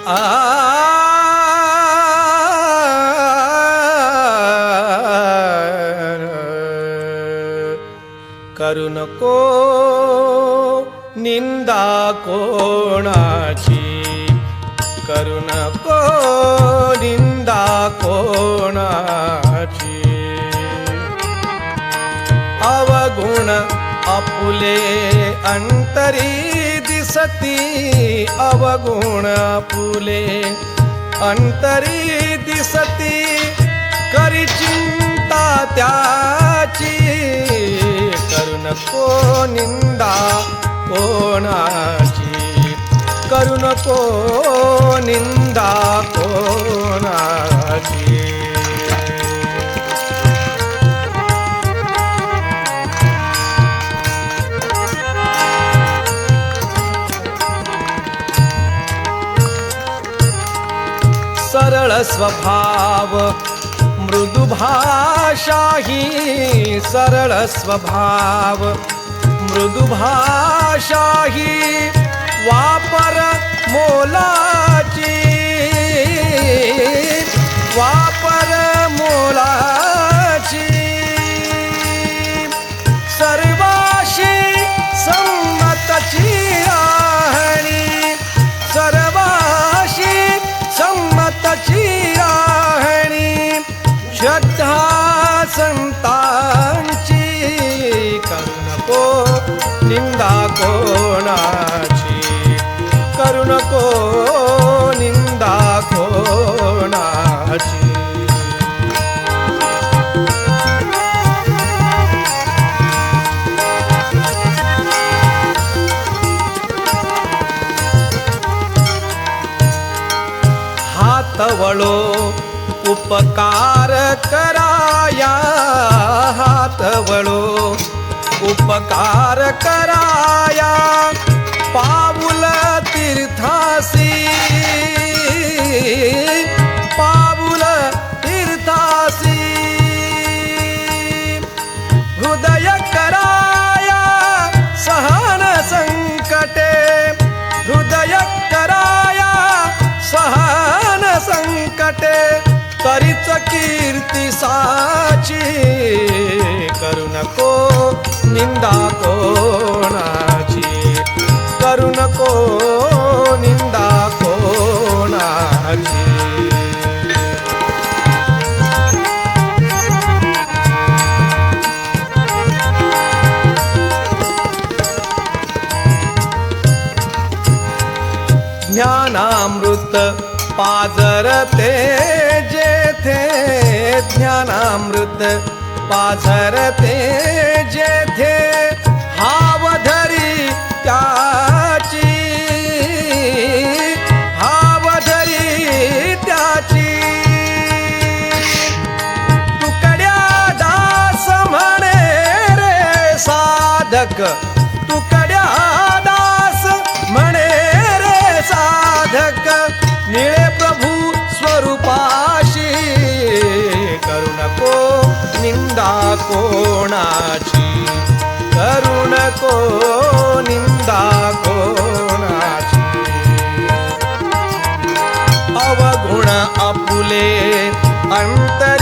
आ करू नको निंदा कोणाची, करू नको निंदा कोणाची. अवगुण आपुले अंतरी दिसती, अवगुण आपुले अंतरी दिसती. करी चिंता त्याची, करू नको निंदा कोणाची, करू नको निंदा कोणाची. सरळ स्वभाव मृदु भाषा ही, सरळ स्वभाव मृदु भाषा ही. वापर मोलाची, वापर मोलाची. सर्वाशी संमतची राहणी, सर्वाशी संमतची राहणी. श्रद्धा संतांची, करू नको निंदा कोणाची, करू नको निंदा कोणाची. हातवळो उपकार कराया, हातवळो उपकार कराया. पाऊल तीर्थासी, पाऊल तीर्थासी. हृदय कराया सहन संकटे, हृदय कराया सहन संकटे. करीच कीर्ती साची, करू नको निंदा कोणाची, करू नको निंदा कोणाची. ज्ञानामृत पाझरते जेथे, ज्ञानामृत पाझरते जेथे. हावधरी त्याची, हावधरी त्याची. तुकड्या दास म्हणे रे साधक, तुकड्या दास म्हणे रे साधक. निळे प्रभू स्वरूपाशी, करू नको निंदा कोणाची, करू नको निंदा कोणाची. अवगुण आपुले अंतर